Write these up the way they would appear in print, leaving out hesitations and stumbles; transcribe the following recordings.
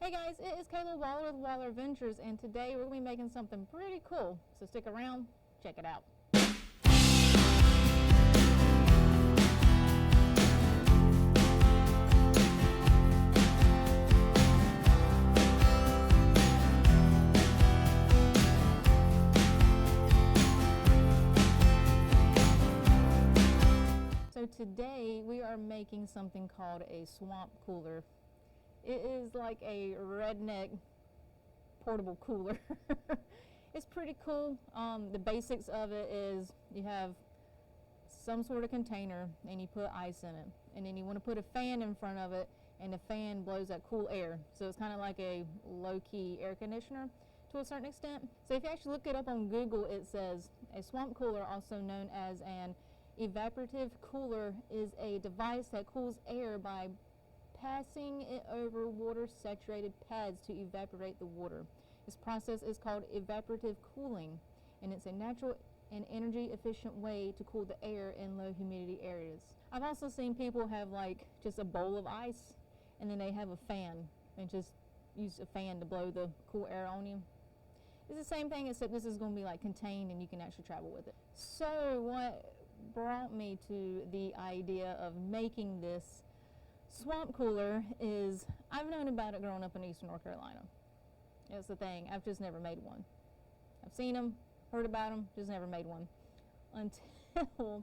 Hey guys, it is Kayla Waller with Waller Ventures, and today we're going to be making something pretty cool. So stick around, check it out. So today we are making something called a swamp cooler. It is like a redneck portable cooler. It's pretty cool. The basics of it is you have some sort of container and you put ice in it, and then you want to put a fan in front of it, and the fan blows that cool air. So it's kind of like a low-key air conditioner to a certain extent. So if you actually look it up on Google, it says a swamp cooler, also known as an evaporative cooler, is a device that cools air by passing it over water-saturated pads to evaporate the water. This process is called evaporative cooling, and it's a natural and energy-efficient way to cool the air in low humidity areas. I've also seen people have like just a bowl of ice, and then they have a fan and just use a fan to blow the cool air on you. It's the same thing, except this is going to be like contained and you can actually travel with it. So what brought me to the idea of making this swamp cooler is I've known about it growing up in Eastern North Carolina. It's the thing, I've just never made one. I've seen them, heard about them, just never made one. Until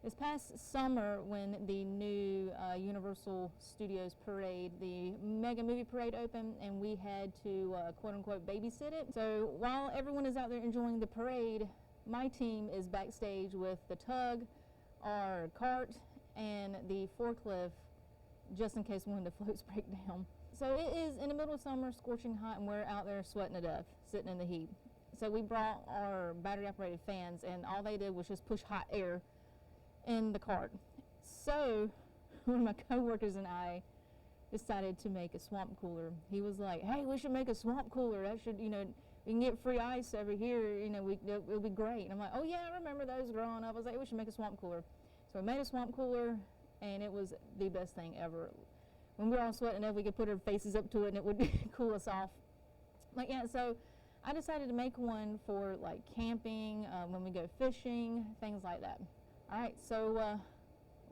this past summer when the new Universal Studios parade, the mega movie parade opened, and we had to quote unquote babysit it. So while everyone is out there enjoying the parade, my team is backstage with the tug, our cart, and the forklift, just in case one of the floats break down. So it is in the middle of summer, scorching hot, and we're out there sweating to death, sitting in the heat. So we brought our battery operated fans, and all they did was just push hot air in the cart. So one of my coworkers and I decided to make a swamp cooler. He was like, hey, we should make a swamp cooler. That should, we can get free ice over here, it'll be great. And I'm like, oh yeah, I remember those growing up. I was like, we should make a swamp cooler. So we made a swamp cooler, and it was the best thing ever. When we were all sweating enough, we could put our faces up to it and it would cool us off. Like, yeah, so I decided to make one for like camping, when we go fishing, things like that. All right, so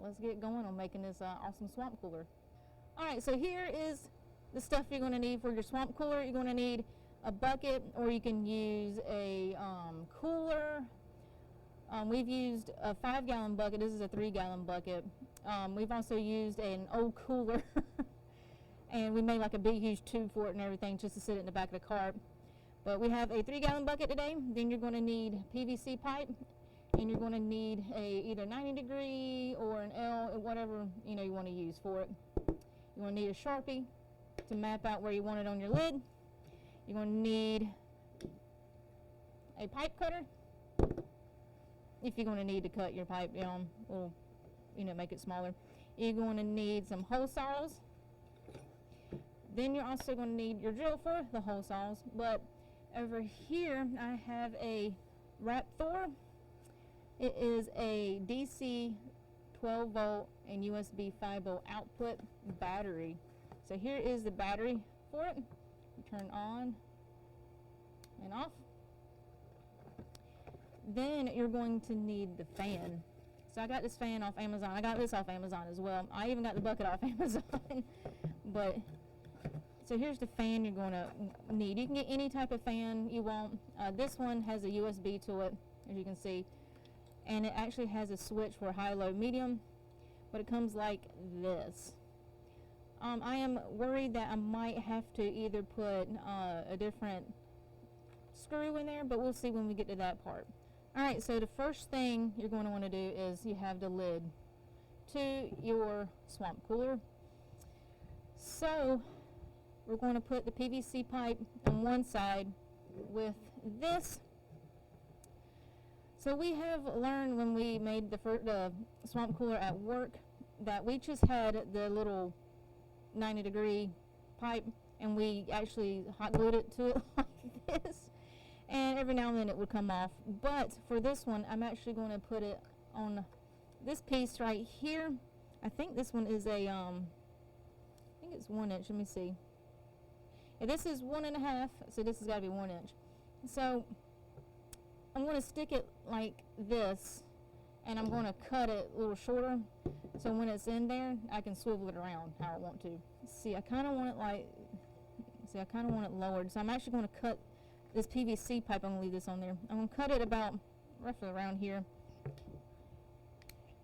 let's get going on making this awesome swamp cooler. All right, so here is the stuff you're going to need for your swamp cooler. You're going to need a bucket, or you can use a cooler. We've used a 5-gallon bucket. This is a 3-gallon bucket. We've also used an old cooler, and we made like a big huge tube for it and everything just to sit it in the back of the cart. But we have a 3-gallon bucket today. Then you're going to need PVC pipe, and you're going to need a either 90-degree or an L, whatever you want to use for it. You're going to need a Sharpie to map out where you want it on your lid. You're going to need a pipe cutter if you're going to need to cut your pipe down, or make it smaller. You're going to need some hole saws. Then you're also going to need your drill for the hole saws. But over here I have a Raptor. It is a DC 12 volt and USB 5 volt output battery. So here is the battery for it. You turn on and off. Then you're going to need the fan. So I got this fan off Amazon. I got this off Amazon as well. I even got the bucket off Amazon. But so here's the fan you're going to need. You can get any type of fan you want. This one has a USB to it, as you can see, and it actually has a switch for high, low, medium, but it comes like this. I am worried that I might have to either put a different screw in there, but we'll see when we get to that part. All right, so the first thing you're going to want to do is you have the lid to your swamp cooler. So we're going to put the PVC pipe on one side with this. So we have learned when we made the swamp cooler at work that we just had the little 90-degree pipe, and we actually hot glued it to it like this. And every now and then it would come off. But for this one, I'm actually going to put it on this piece right here. I think this one is a, I think it's 1 inch. Let me see. Okay, this is 1.5, so this has got to be 1 inch. So I'm going to stick it like this, and I'm going to cut it a little shorter, so when it's in there, I can swivel it around how I want to. See, I kind of want it like, see, I kind of want it lowered, so I'm actually going to cut this PVC pipe. I'm going to leave this on there. I'm going to cut it about roughly around here,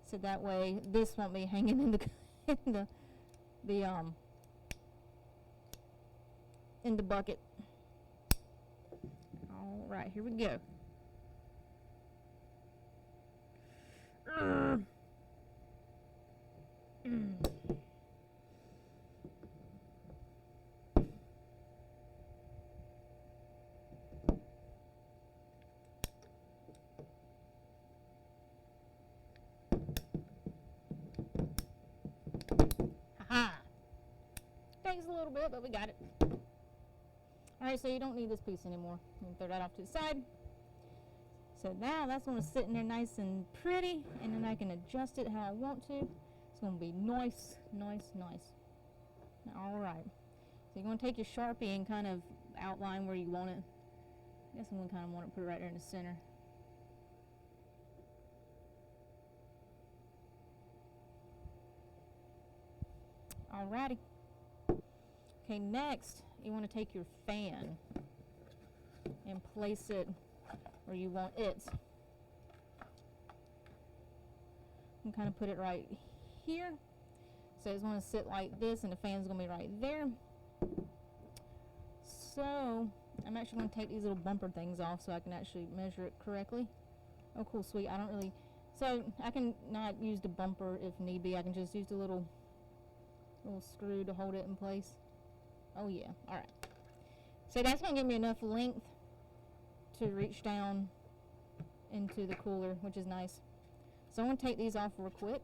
so that way this won't be hanging in the bucket. All right, here we go. Ha-ha! Takes a little bit, but we got it. Alright, so you don't need this piece anymore. You can throw that off to the side. So now that's going to sit in there nice and pretty, and then I can adjust it how I want to. It's going to be nice, nice, nice. Alright. So you're going to take your Sharpie and kind of outline where you want it. I guess I'm going to kind of want to put it right there in the center. Alrighty. Okay, next you want to take your fan and place it where you want it. And kind of put it right here. So it's going to sit like this, and the fan's going to be right there. So I'm actually going to take these little bumper things off so I can actually measure it correctly. Oh, cool, sweet. I don't really, so I can not use the bumper if need be. I can just use the little screw to hold it in place. Oh yeah, alright. So that's going to give me enough length to reach down into the cooler, which is nice. So I'm going to take these off real quick.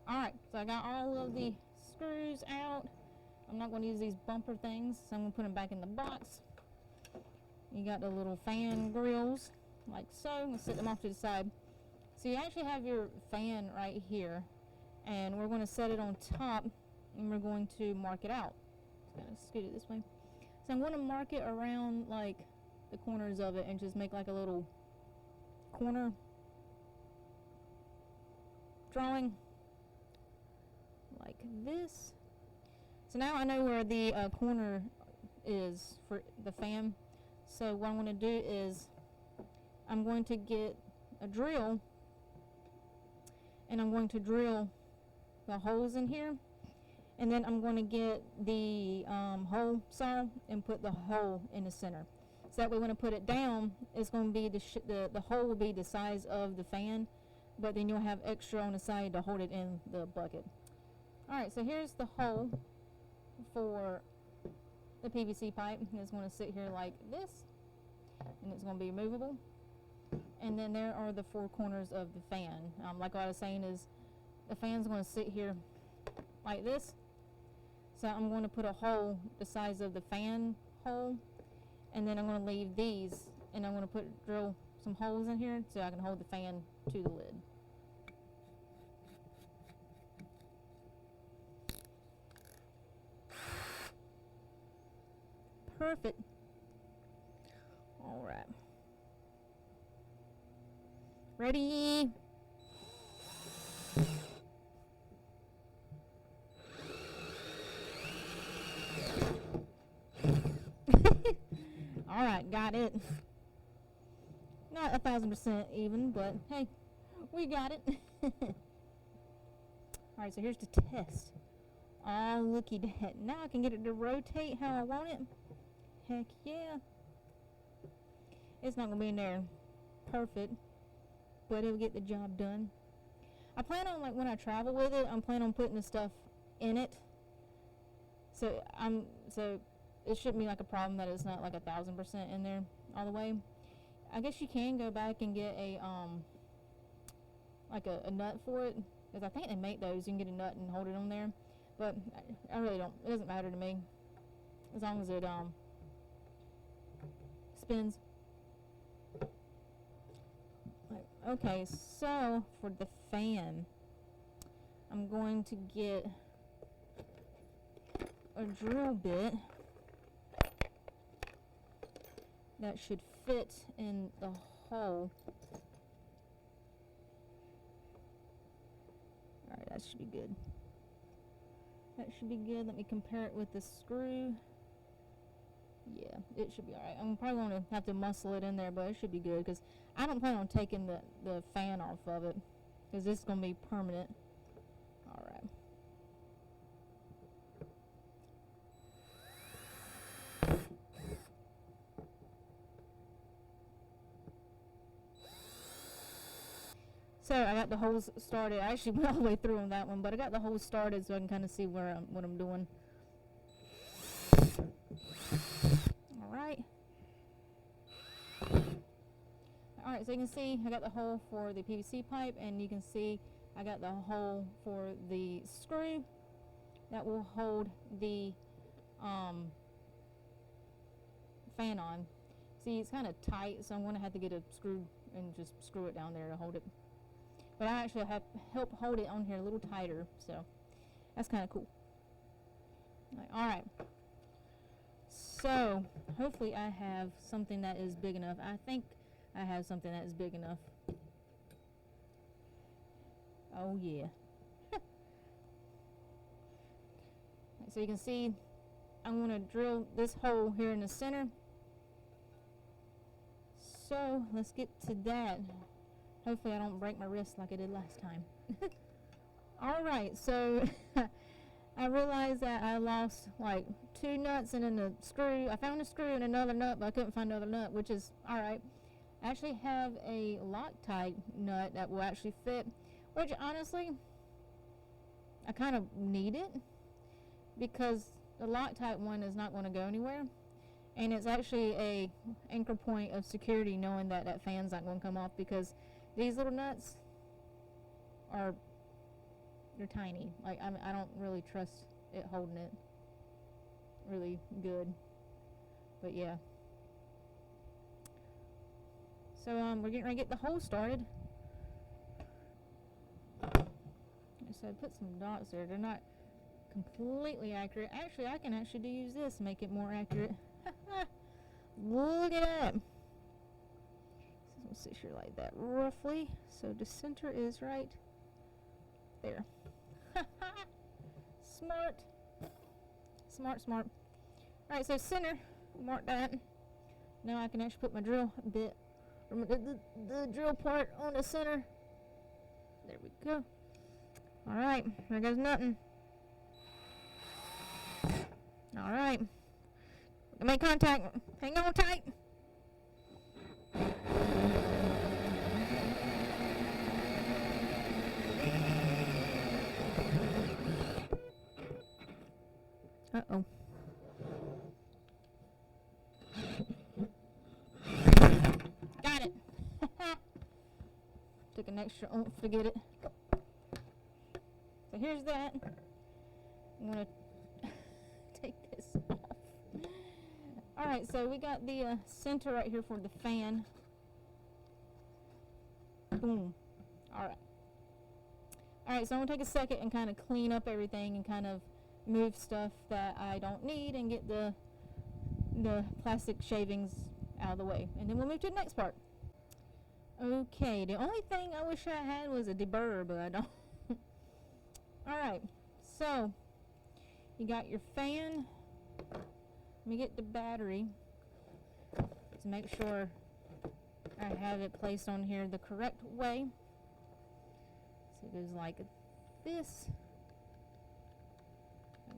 Alright, so I got all of the screws out. I'm not going to use these bumper things, so I'm going to put them back in the box. You got the little fan grills, like so. I'm going to set them off to the side. So you actually have your fan right here, and we're going to set it on top, and we're going to mark it out. Just kind of scoot it this way. So I'm going to mark it around like the corners of it and just make like a little corner drawing like this. So now I know where the corner is for the fan. So what I'm going to do is I'm going to get a drill, and I'm going to drill the holes in here, and then I'm going to get the hole saw and put the hole in the center. So that way when I put it down, it's going to be the hole will be the size of the fan, but then you'll have extra on the side to hold it in the bucket. Alright, so here's the hole for the PVC pipe, and it's going to sit here like this, and it's going to be movable. And then there are the four corners of the fan. Like what I was saying is the fan's going to sit here like this. So I'm going to put a hole the size of the fan hole, and then I'm going to leave these, and I'm going to drill some holes in here so I can hold the fan to the lid. Perfect. All right. Ready? All right, got it. Not 1,000% even, but hey, we got it. All right, so here's the test. Oh, looky that. Now I can get it to rotate how I want it. Heck yeah. It's not going to be in there perfect, but it'll get the job done. I plan on, like, when I travel with it, I'm planning on putting the stuff in it. So it shouldn't be like a problem that it's not like 1,000% in there all the way. I guess you can go back and get a like a nut for it, because I think they make those. You can get a nut and hold it on there, but I really don't. It doesn't matter to me as long as it spins. Okay, so for the fan, I'm going to get a drill bit. that should fit in the hole. Alright, that should be good. That should be good. Let me compare it with the screw. Yeah, it should be alright. I'm probably going to have to muscle it in there, but it should be good because I don't plan on taking the fan off of it because this is going to be permanent. Alright. So I got the holes started. I actually went all the way through on that one, but I got the holes started so I can kind of see what I'm doing. All right. All right, so you can see I got the hole for the PVC pipe, and you can see I got the hole for the screw that will hold the fan on. See, it's kind of tight, so I'm going to have to get a screw and just screw it down there to hold it. But I actually have help hold it on here a little tighter, so that's kind of cool. All right. So hopefully I have something that is big enough. I think I have something that is big enough. Oh yeah. So you can see I'm going to drill this hole here in the center. So let's get to that. Hopefully I don't break my wrist like I did last time. Alright, so I realized that I lost like 2 nuts and then the screw. I found a screw and another nut, but I couldn't find another nut, which is alright. I actually have a Loctite nut that will actually fit, which honestly, I kind of need it because the Loctite one is not going to go anywhere. And it's actually a anchor point of security knowing that that fan's not going to come off because these little nuts are, they're tiny. Like, I don't really trust it holding it really good. But yeah. So we're getting ready to get the hole started. So I put some dots there. They're not completely accurate. Actually, I can actually use this to make it more accurate. Look at that. Let's sit here like that roughly. So the center is right there. Smart. Smart, smart. Alright, so center, mark that. Now I can actually put my drill bit, the drill part on the center. There we go. Alright, there goes nothing. Alright. Make contact. Hang on tight. Uh-oh. Got it. Took an extra oomph to get it. So here's that. I'm going to take this off. Alright, so we got the center right here for the fan. Boom. Alright. Alright, so I'm going to take a second and kind of clean up everything and kind of move stuff that I don't need and get the plastic shavings out of the way. And then we'll move to the next part. Okay, the only thing I wish I had was a deburrer, but I don't. Alright, so you got your fan. Let me get the battery to make sure I have it placed on here the correct way. So it goes like this.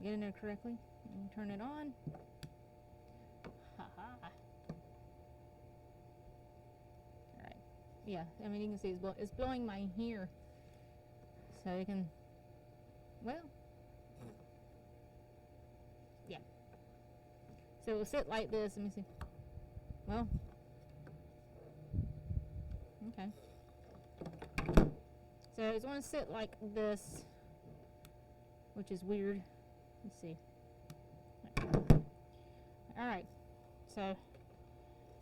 Get in there correctly and turn it on. Alright. Yeah, I mean, you can see it's blowing my hair. So you can, well, yeah. So it'll sit like this. Let me see. Well, okay. So it's going to sit like this, which is weird. Let's see. Alright, so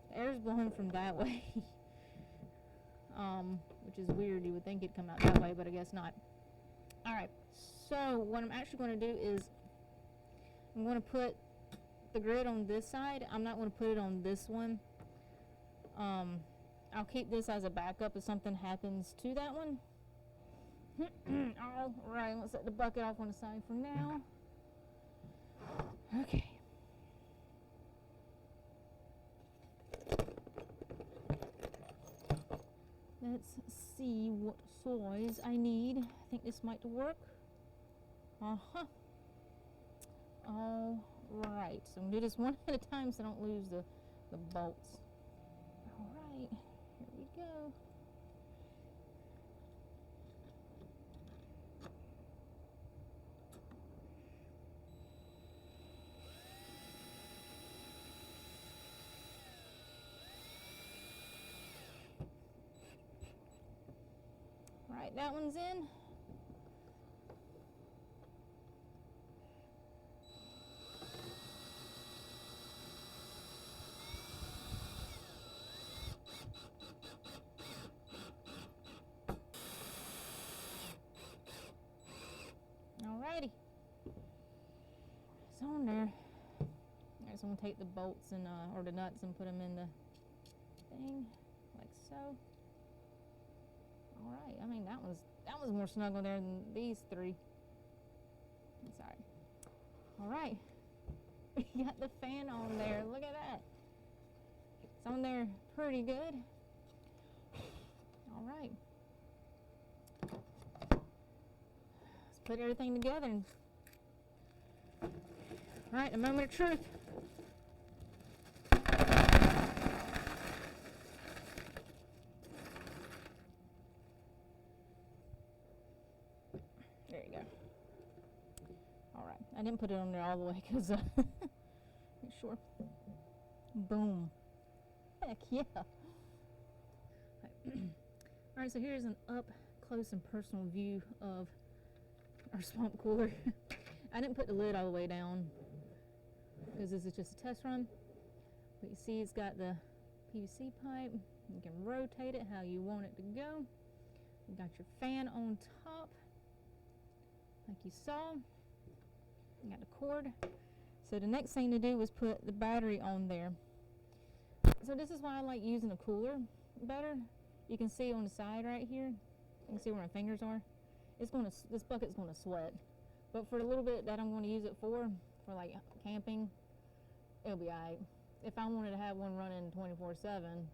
the air's blowing from that way, which is weird. You would think it'd come out that way, but I guess not. Alright, so what I'm actually going to do is I'm going to put the grid on this side. I'm not going to put it on this one I'll keep this as a backup if something happens to that one. All right, let's set the bucket off on the side for now. Okay. Let's see what size I need. I think this might work. Uh-huh. All right, so I'm gonna do this one at a time so I don't lose the bolts. All right, here we go. All right, that one's in. Alrighty, it's on there. Alright, so I'm gonna take the bolts and or the nuts and put them in the thing, like so. Alright, I mean that was more snuggle there than these three. That's alright. Alright, we got the fan on there. Look at that. It's on there pretty good. Alright. Put everything together. And all right, a moment of truth. There you go. All right, I didn't put it on there all the way because make sure. Boom. Heck yeah. All right, so here's an up close and personal view of our swamp cooler. I didn't put the lid all the way down because this is just a test run. But you see it's got the PVC pipe. You can rotate it how you want it to go. You got your fan on top, like you saw. You got the cord. So the next thing to do was put the battery on there. So this is why I like using a cooler better. You can see on the side right here. You can see where my fingers are. This bucket's gonna sweat, but for a little bit that I'm gonna use it for like camping, it'll be alright. If I wanted to have one running 24/7,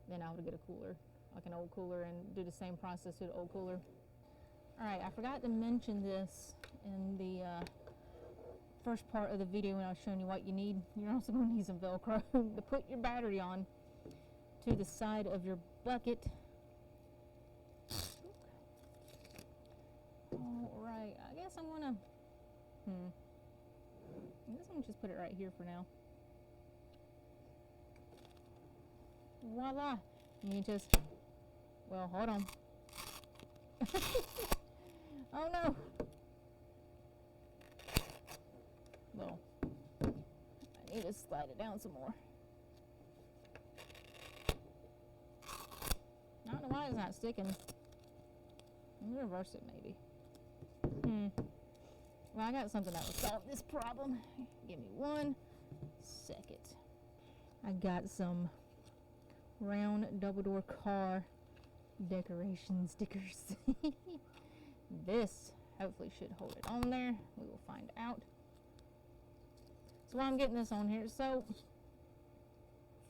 then I would get a cooler, like an old cooler, and do the same process to the old cooler. All right, I forgot to mention this in the first part of the video when I was showing you what you need. You're also gonna need some Velcro to put your battery on to the side of your bucket. Alright, I guess I'm gonna just put it right here for now. Voila! You just, well, hold on. Oh no! Well, I need to slide it down some more. I don't know why it's not sticking. I'm gonna reverse it maybe. Well, I got something that will solve this problem. Give me 1 second. I got some round double door car decoration stickers. This hopefully should hold it on there. We will find out. So while I'm getting this on here, so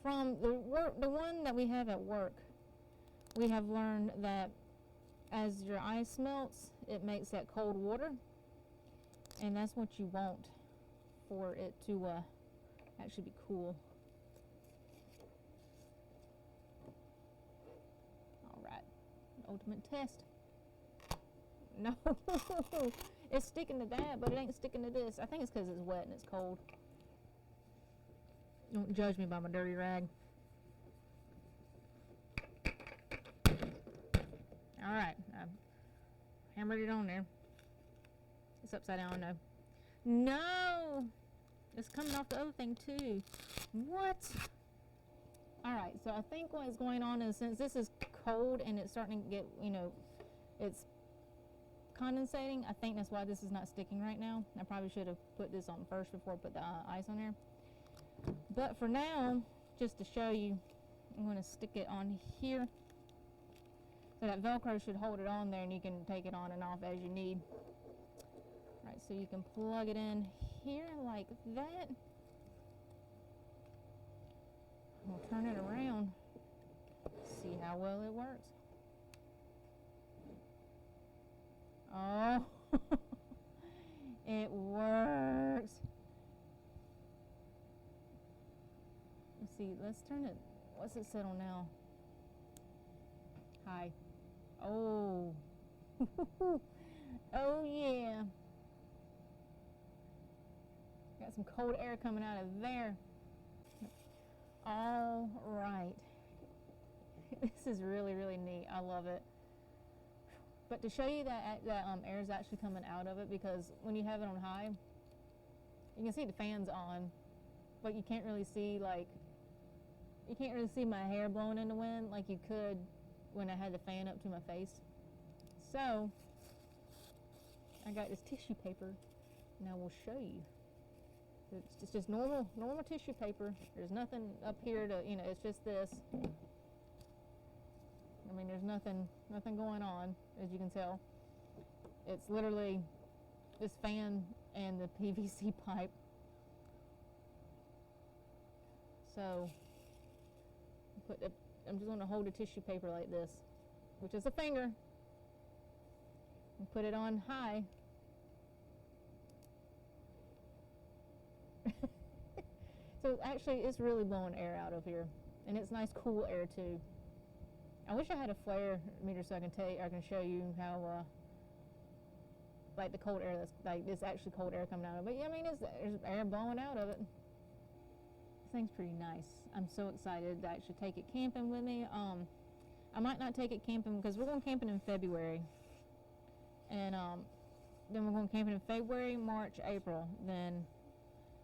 from the one that we have at work, we have learned that as your ice melts, it makes that cold water, and that's what you want for it to actually be cool. All right, ultimate test. No, it's sticking to that, but it ain't sticking to this. I think it's because it's wet and it's cold. Don't judge me by my dirty rag. All right, I've hammered it on there. It's upside down, no. No! It's coming off the other thing too. What? All right, so I think what is going on is, since this is cold and it's starting to get, it's condensating, I think that's why this is not sticking right now. I probably should have put this on first before I put the ice on there. But for now, just to show you, I'm going to stick it on here. So that Velcro should hold it on there, and you can take it on and off as you need. All right, so you can plug it in here like that. We'll turn it around, see how well it works. Oh, it works. Let's see, let's turn it, what's it set on now? High. Oh, oh yeah. Got some cold air coming out of there. All right. This is really, really neat. I love it. But to show you that air is actually coming out of it, because when you have it on high, you can see the fan's on, but you can't really see, like, you can't really see my hair blowing in the wind like you could when I had the fan up to my face. So I got this tissue paper, and I will show you. It's just normal tissue paper. There's nothing up here to, you know, it's just this. I mean, there's nothing going on, as you can tell. It's literally this fan and the PVC pipe. So I'm just going to hold the tissue paper like this, which is a finger, and put it on high. So actually, it's really blowing air out of here, and it's nice, cool air too. I wish I had a flare meter so I can show you how, like the cold air that's like this actually cold air coming out of it. But yeah, I mean, there's air blowing out of it. This thing's pretty nice. I'm so excited to actually take it camping with me. I might not take it camping because we're going camping in February, and then we're going camping in February, March, April, then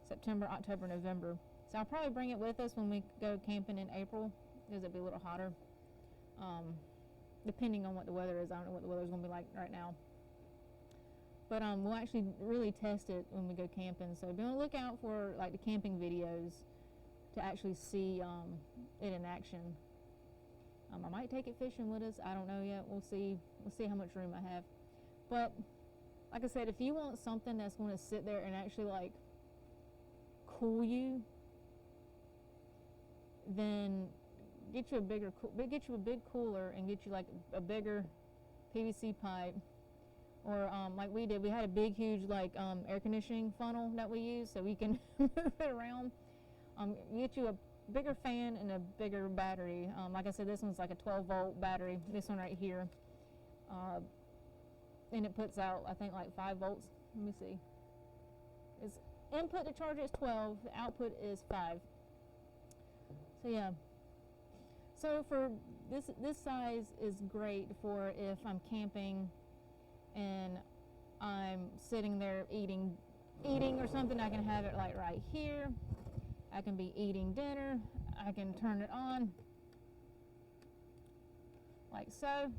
September, October, November. So I'll probably bring it with us when we go camping in April, because it'll be a little hotter. Depending on what the weather is. I don't know what the weather's going to be like right now. But we'll actually really test it when we go camping. So be on the lookout for like the camping videos to actually see it in action. I might take it fishing with us. I don't know yet. We'll see. We'll see how much room I have. But like I said, if you want something that's going to sit there and actually like cool you, then get you a big cooler and get you like a bigger PVC pipe, or like we did. We had a big, huge like air conditioning funnel that we use, so we can move it around. Get you a bigger fan and a bigger battery. Like I said, this one's like a 12-volt battery. This one right here, and it puts out I think like 5 volts. Let me see. Its input to charge is 12. The output is 5. So yeah. So for this size is great for if I'm camping and I'm sitting there eating or something. I can have it like right here. I can be eating dinner. I can turn it on like so.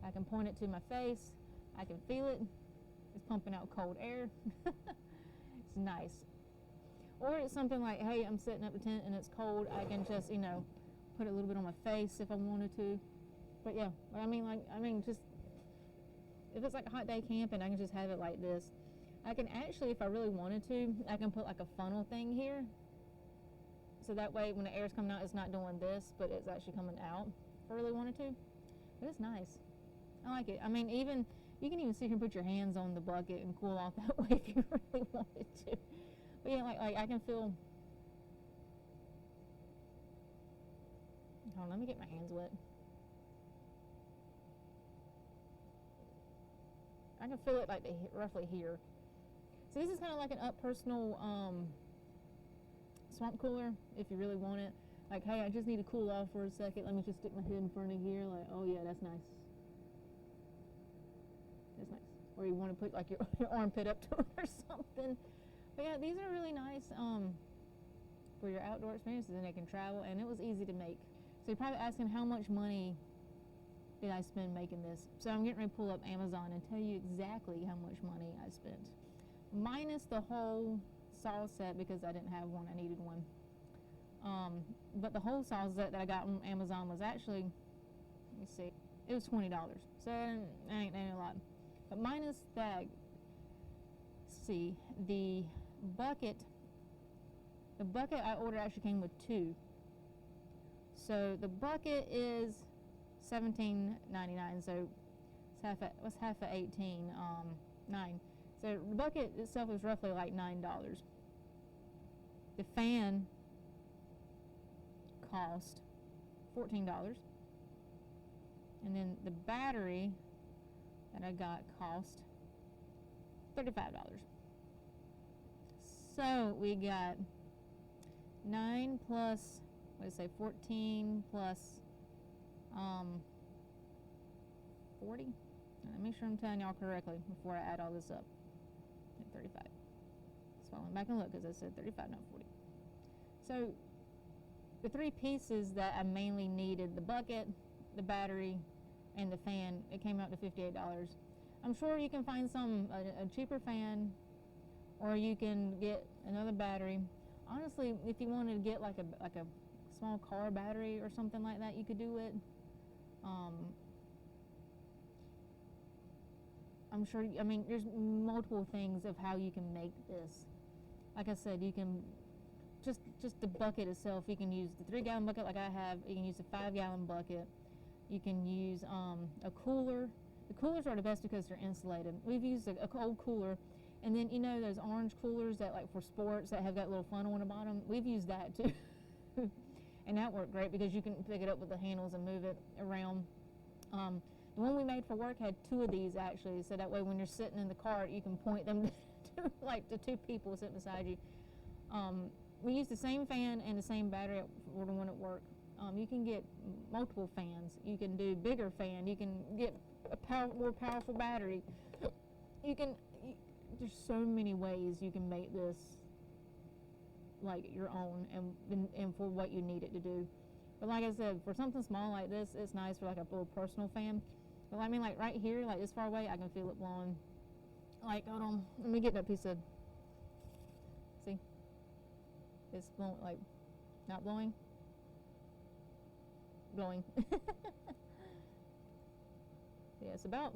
I can point it to my face. I can feel it. It's pumping out cold air. It's nice. Or it's something like, hey, I'm setting up the tent and it's cold. I can just, you know, put a little bit on my face if I wanted to. But yeah, I mean, just if it's like a hot day camping, I can just have it like this. I can actually, if I really wanted to, I can put like a funnel thing here. So that way when the air's coming out, it's not doing this, but it's actually coming out if I really wanted to. But it's nice. I like it. I mean, even you can even sit here and put your hands on the bucket and cool off that way if you really wanted to. But yeah, like I can feel. Hold on, let me get my hands wet. I can feel it like roughly here. So this is kind of like an up personal swamp cooler if you really want it. Like, hey, I just need to cool off for a second. Let me just stick my head in front of here. Like, oh yeah, that's nice. That's nice. Or you want to put like your armpit up to it or something. But yeah, these are really nice for your outdoor experiences, and they can travel, and it was easy to make. So you're probably asking, how much money did I spend making this? So I'm getting ready to pull up Amazon and tell you exactly how much money I spent, minus the whole saw set, because I didn't have one. I needed one. But the whole saw set that I got on Amazon was actually, let me see, it was $20. So it ain't a lot. But minus that, see, the bucket I ordered actually came with 2. So the bucket is $17.99. So it's half of 18, 9. So the bucket itself is roughly like $9. The fan cost $14. And then the battery that I got cost $35. So we got 9 plus, what did I say, 14 plus 40? Let me make sure I'm telling y'all correctly before I add all this up. 35. So I went back and looked because I said 35, not 40. So the 3 pieces that I mainly needed, the bucket, the battery, and the fan, it came out to $58. I'm sure you can find a cheaper fan, or you can get another battery. Honestly, if you wanted to get like a small car battery or something like that, you could do it. I'm sure, I mean, there's multiple things of how you can make this. Like I said, you can, just the bucket itself, you can use the 3-gallon bucket like I have, you can use a 5-gallon bucket, you can use a cooler. The coolers are the best because they're insulated. We've used a cold cooler, and then you know those orange coolers that like for sports that have that little funnel on the bottom? We've used that too. And that worked great because you can pick it up with the handles and move it around. The one we made for work had 2 of these actually, so that way when you're sitting in the cart, you can point them to like the 2 people sitting beside you. We used the same fan and the same battery for the one at work. You can get multiple fans. You can do bigger fan. You can get a more powerful battery. There's so many ways you can make this like your own and for what you need it to do. But like I said, for something small like this, it's nice for like a little personal fan. But I mean, like right here, like this far away, I can feel it blowing. Like, hold on, let me get that piece of, see? It's blowing, like, not blowing? Blowing. Yeah, it's about,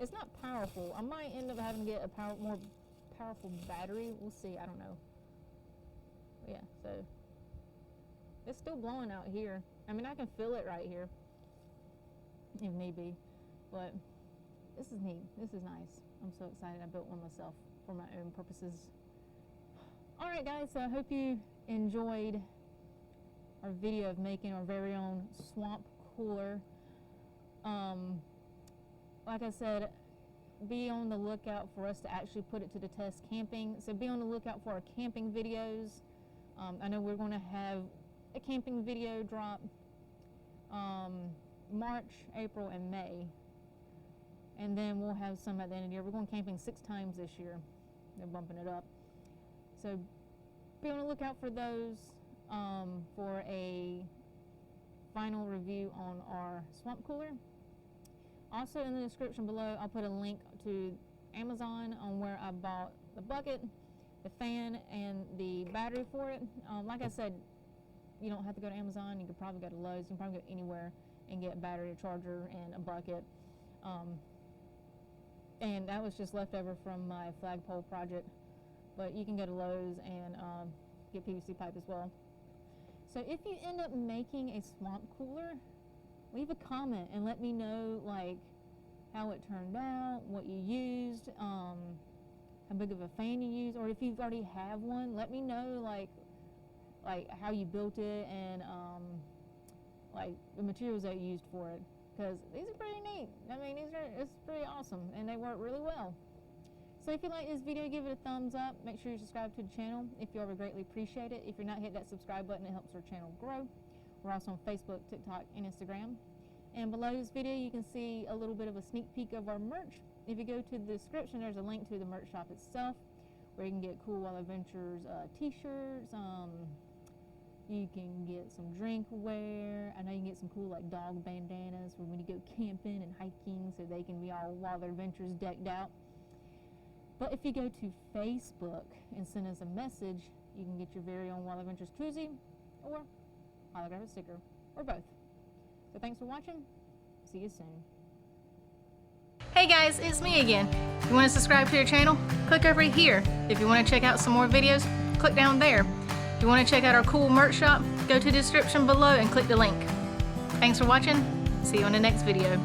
it's not powerful. I might end up having to get a more powerful battery. We'll see, I don't know. But yeah, so it's still blowing out here. I mean, I can feel it right here if need be, but this is neat. This is nice. I'm so excited. I built one myself for my own purposes. All right, guys, so I hope you enjoyed our video of making our very own swamp cooler. Like I said, be on the lookout for us to actually put it to the test camping. So be on the lookout for our camping videos. I know we're going to have a camping video drop March, April, and May. And then we'll have some at the end of the year. We're going camping 6 times this year. They're bumping it up. So be on the lookout for those for a final review on our swamp cooler. Also in the description below, I'll put a link to Amazon on where I bought the bucket, the fan, and the battery for it. Like I said, you don't have to go to Amazon. You could probably go to Lowe's. You can probably go anywhere and get a battery, a charger, and a bucket. And that was just leftover from my flagpole project. But you can go to Lowe's and get PVC pipe as well. So if you end up making a swamp cooler, leave a comment and let me know like how it turned out, what you used, how big of a fan you used, or if you already have one, let me know like how you built it and like the materials that you used for it, because these are pretty neat. I mean, it's pretty awesome and they work really well. So if you like this video, give it a thumbs up. Make sure you subscribe to the channel if you ever greatly appreciate it. If you're not, hit that subscribe button. It helps our channel grow. We're also on Facebook, TikTok, and Instagram. And below this video, you can see a little bit of a sneak peek of our merch. If you go to the description, there's a link to the merch shop itself, where you can get Cool Wild Adventures t-shirts. You can get some drinkware. I know you can get some cool like dog bandanas for when you go camping and hiking, so they can be all Wild Adventures decked out. But if you go to Facebook and send us a message, you can get your very own Wild Adventures koozie or holographic sticker, or both. So thanks for watching. See you soon. Hey guys, it's me again. If you want to subscribe to your channel, click over here. If you want to check out some more videos, click down there. If you want to check out our cool merch shop, go to the description below and click the link. Thanks for watching. See you on the next video.